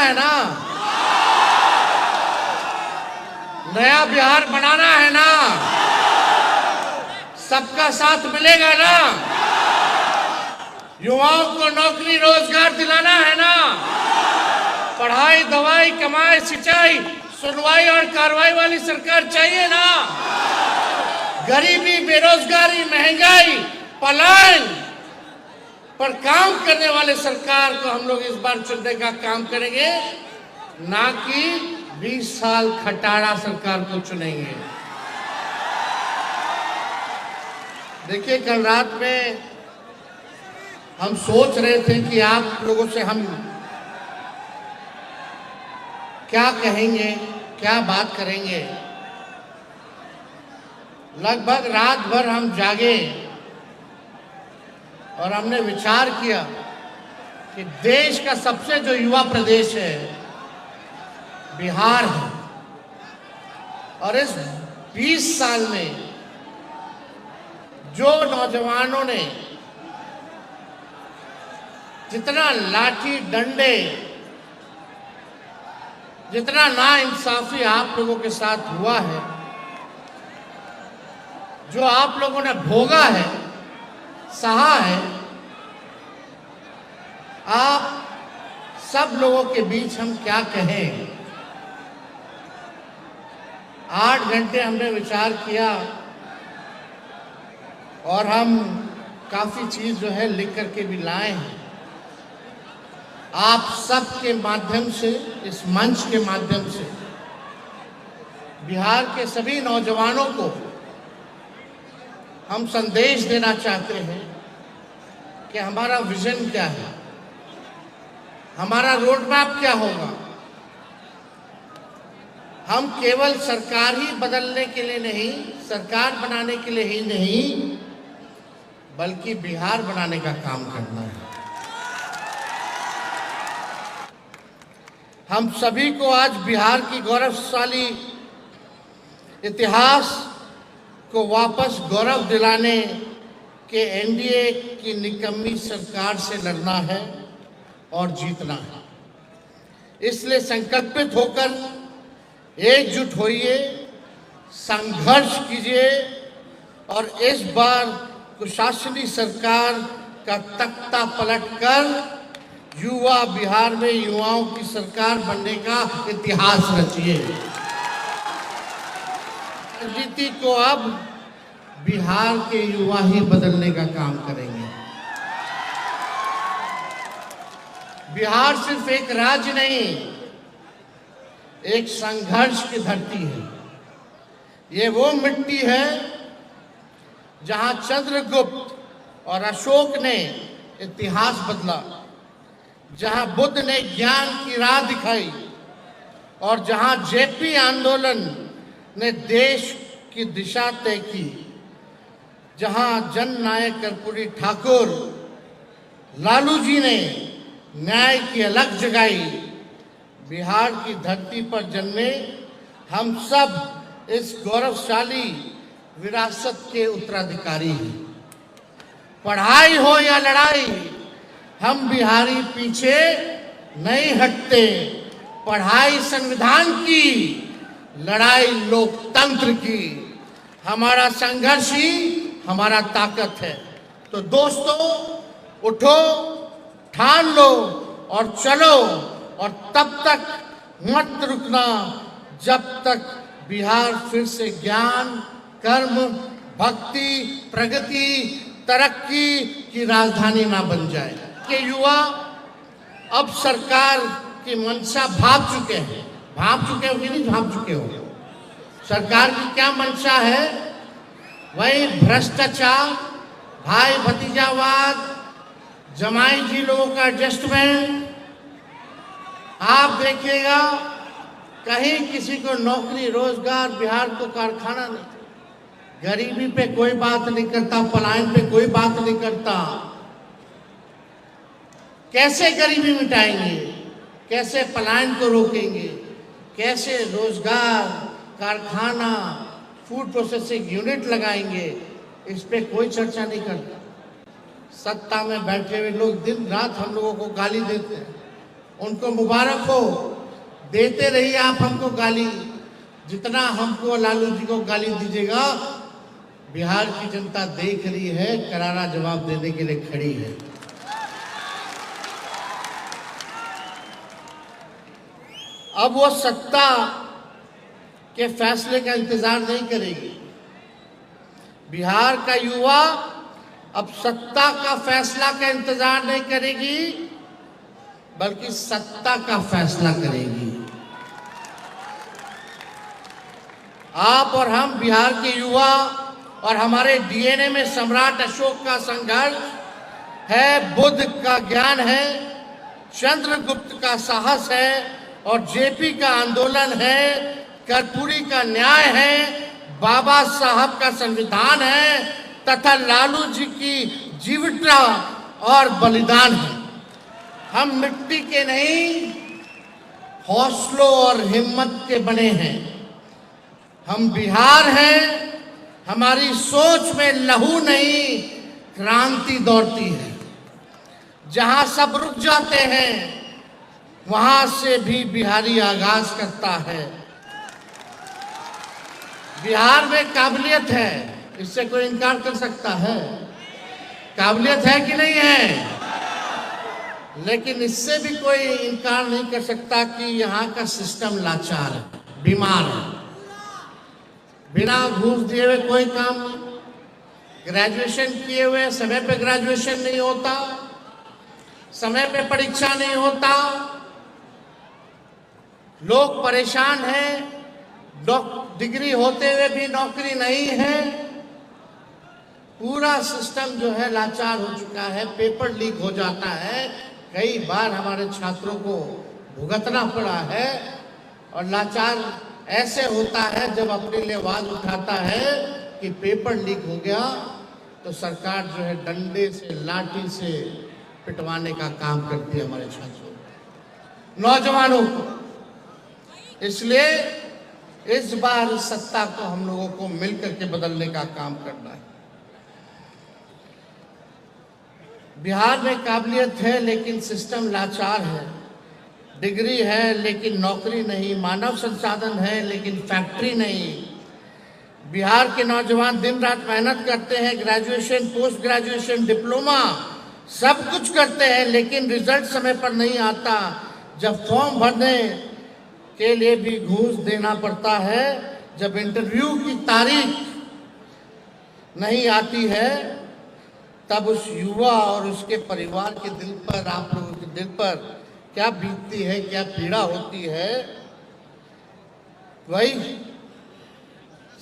है ना? नया बिहार बनाना है ना? सबका साथ मिलेगा ना? युवाओं को नौकरी रोजगार दिलाना है ना? पढ़ाई दवाई कमाई सिंचाई सुनवाई और कार्रवाई वाली सरकार चाहिए ना? गरीबी बेरोजगारी महंगाई पलायन पर काम करने वाले सरकार को हम लोग इस बार चुनने का काम करेंगे, ना कि 20 साल खटारा सरकार को चुनेंगे। देखिए, कल रात में हम सोच रहे थे कि आप लोगों से हम क्या कहेंगे, क्या बात करेंगे। लगभग रात भर हम जागे और हमने विचार किया कि देश का सबसे जो युवा प्रदेश है बिहार है, और इस 20 साल में जो नौजवानों ने जितना लाठी डंडे, जितना नाइंसाफी आप लोगों के साथ हुआ है, जो आप लोगों ने भोगा है, सहा है, आप सब लोगों के बीच हम क्या कहें। 8 घंटे हमने विचार किया और हम काफी चीज जो है लिख करके भी लाए हैं। आप सब के माध्यम से, इस मंच के माध्यम से बिहार के सभी नौजवानों को हम संदेश देना चाहते हैं कि हमारा विजन क्या है, हमारा रोड मैप क्या होगा। हम केवल सरकार ही बदलने के लिए नहीं, सरकार बनाने के लिए ही नहीं, बल्कि बिहार बनाने का काम करना है। हम सभी को आज बिहार की गौरवशाली इतिहास को वापस गौरव दिलाने के एनडीए की निकम्मी सरकार से लड़ना है और जीतना है। इसलिए संकल्पित होकर एकजुट होइए, संघर्ष कीजिए और इस बार कुशासनी सरकार का तख्ता पलटकर युवा बिहार में युवाओं की सरकार बनने का इतिहास रचिए। राजनीति को अब बिहार के युवा ही बदलने का काम करेंगे। बिहार सिर्फ एक राज्य नहीं, एक संघर्ष की धरती है। ये वो मिट्टी है जहां चंद्रगुप्त और अशोक ने इतिहास बदला, जहां बुद्ध ने ज्ञान की राह दिखाई और जहां जेपी आंदोलन ने देश की दिशा तय की, जहां जननायक कर्पूरी ठाकुर लालू जी ने न्याय की अलख जगाई। बिहार की धरती पर जन्मे हम सब इस गौरवशाली विरासत के उत्तराधिकारी हैं। पढ़ाई हो या लड़ाई, हम बिहारी पीछे नहीं हटते। पढ़ाई संविधान की, लड़ाई लोकतंत्र की। हमारा संघर्ष ही हमारा ताकत है। तो दोस्तों, उठो, ठान लो और चलो, और तब तक मत रुकना जब तक बिहार फिर से ज्ञान, कर्म, भक्ति, प्रगति, तरक्की की राजधानी ना बन जाए। के युवा अब सरकार की मंशा भाप चुके हैं। भाप चुके हो कि नहीं भाप चुके हो? सरकार की क्या मंशा है? वही भ्रष्टाचार, भाई भतीजावाद, जमाई जी लोगों का एडजस्टमेंट। आप देखिएगा, कहीं किसी को नौकरी रोजगार, बिहार को कारखाना नहीं। गरीबी पे कोई बात नहीं करता, पलायन पे कोई बात नहीं करता। कैसे गरीबी मिटाएंगे, कैसे पलायन को रोकेंगे, कैसे रोजगार, कारखाना, फूड प्रोसेसिंग यूनिट लगाएंगे, इस पे कोई चर्चा नहीं करता। सत्ता में बैठे हुए लोग दिन रात हम लोगों को गाली देते हैं, उनको मुबारक हो। देते रहिए आप हमको गाली, जितना हमको लालू जी को गाली दीजिएगा, बिहार की जनता देख रही है, करारा जवाब देने के लिए खड़ी है। अब वो सत्ता के फैसले का इंतजार नहीं करेगी। बिहार का युवा अब सत्ता का फैसला का इंतजार नहीं करेगी, बल्कि सत्ता का फैसला करेगी। आप और हम बिहार के युवा और हमारे डीएनए में सम्राट अशोक का संघर्ष है, बुद्ध का ज्ञान है, चंद्रगुप्त का साहस है और जेपी का आंदोलन है, कर्पूरी का न्याय है, बाबा साहब का संविधान है तथा लालू जी की जीवटता और बलिदान है। हम मिट्टी के नहीं, हौसलों और हिम्मत के बने हैं। हम बिहार हैं, हमारी सोच में लहू नहीं, क्रांति दौड़ती है। जहां सब रुक जाते हैं, वहां से भी बिहारी आगाज करता है। बिहार में काबिलियत है, इससे कोई इनकार कर सकता है? काबिलियत है कि नहीं है? लेकिन इससे भी कोई इनकार नहीं कर सकता कि यहाँ का सिस्टम लाचार है, बीमार है। बिना घूस दिए हुए कोई काम नहीं। ग्रेजुएशन किए हुए समय पे ग्रेजुएशन नहीं होता, समय पे परीक्षा नहीं होता, लोग परेशान हैं, डिग्री होते हुए भी नौकरी नहीं है। पूरा सिस्टम जो है लाचार हो चुका है, पेपर लीक हो जाता है, कई बार हमारे छात्रों को भुगतना पड़ा है। और लाचार ऐसे होता है जब अपने लिए आवाज उठाता है कि पेपर लीक हो गया तो सरकार जो है डंडे से, लाठी से पिटवाने का काम करती है हमारे छात्रों को, नौजवानों को। इसलिए इस बार सत्ता को हम लोगों को मिलकर के बदलने का काम करना है। बिहार में काबिलियत है लेकिन सिस्टम लाचार है, डिग्री है लेकिन नौकरी नहीं, मानव संसाधन है लेकिन फैक्ट्री नहीं। बिहार के नौजवान दिन रात मेहनत करते हैं, ग्रेजुएशन, पोस्ट ग्रेजुएशन, डिप्लोमा सब कुछ करते हैं, लेकिन रिजल्ट समय पर नहीं आता। जब फॉर्म भरने के लिए भी घूस देना पड़ता है, जब इंटरव्यू की तारीख नहीं आती है, तब उस युवा और उसके परिवार के दिल पर, आप लोगों के दिल पर क्या बीतती है, क्या पीड़ा होती है, वही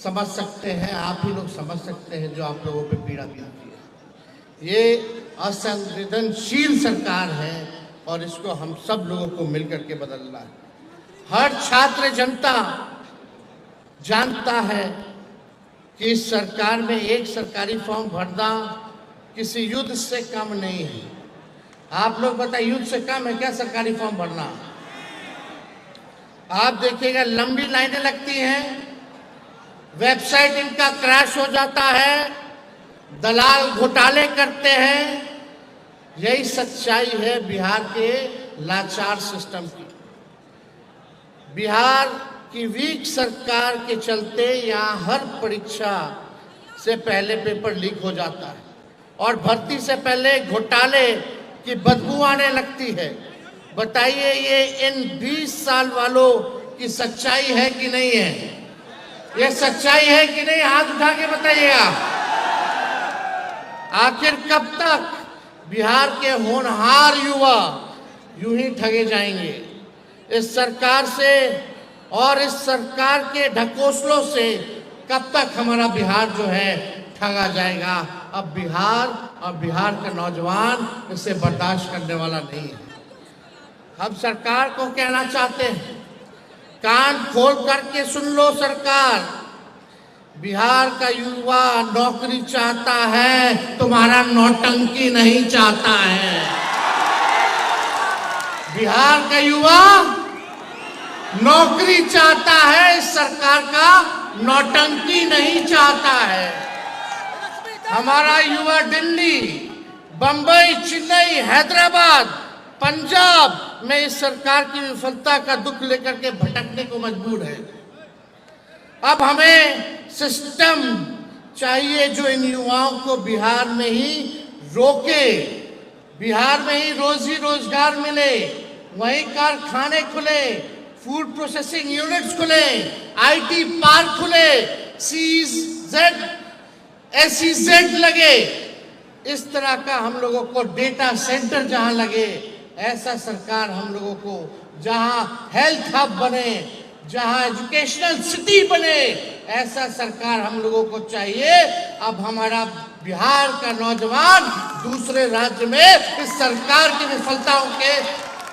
समझ सकते हैं, आप ही लोग समझ सकते हैं जो आप लोगों पे पीड़ा बीतती है। ये असंवेदनशील सरकार है और इसको हम सब लोगों को मिलकर के बदलना है। हर छात्र जनता जानता है कि इस सरकार में एक सरकारी फॉर्म भरना किसी युद्ध से कम नहीं है। आप लोग बताइए, युद्ध से कम है क्या सरकारी फॉर्म भरना? आप देखिएगा लंबी लाइनें लगती हैं, वेबसाइट इनका क्रैश हो जाता है, दलाल घोटाले करते हैं। यही सच्चाई है बिहार के लाचार सिस्टम की। बिहार की वीक सरकार के चलते यहाँ हर परीक्षा से पहले पेपर लीक हो जाता है और भर्ती से पहले घोटाले की बदबू आने लगती है। बताइए ये इन 20 साल वालों की सच्चाई है कि नहीं है? ये सच्चाई है कि नहीं? हाथ उठा के बताइएगा। आखिर कब तक बिहार के होनहार युवा यूं ही ठगे जाएंगे? इस सरकार से और इस सरकार के ढकोसलों से कब तक हमारा बिहार जो है ठगा जाएगा? अब बिहार और बिहार का नौजवान इसे बर्दाश्त करने वाला नहीं है। हम सरकार को कहना चाहते हैं, कान खोल करके सुन लो सरकार, बिहार का युवा नौकरी चाहता है, तुम्हारा नौटंकी नहीं चाहता है। बिहार का युवा नौकरी चाहता है, इस सरकार का नौटंकी नहीं चाहता है। हमारा युवा दिल्ली, बंबई, चेन्नई, हैदराबाद पंजाब में इस सरकार की विफलता का दुख लेकर के भटकने को मजबूर है। अब हमें सिस्टम चाहिए जो इन युवाओं को बिहार में ही रोके, बिहार में ही रोजी रोजगार मिले, वहीं कारखाने खुले, फूड प्रोसेसिंग यूनिट्स खुले, आईटी पार्क खुले, SEZ लगे। इस तरह का हम लोगों को डेटा सेंटर जहां लगे, ऐसा सरकार हम लोगों को, जहां हेल्थ हब बने, जहां एजुकेशनल सिटी बने, ऐसा सरकार हम लोगों को चाहिए। अब हमारा बिहार का नौजवान दूसरे राज्य में इस सरकार की विफलताओं के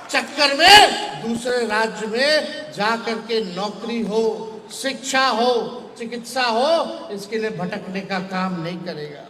चक्कर में दूसरे राज्य में जाकर के नौकरी हो, शिक्षा हो, चिकित्सा हो, इसके लिए भटकने का काम नहीं करेगा।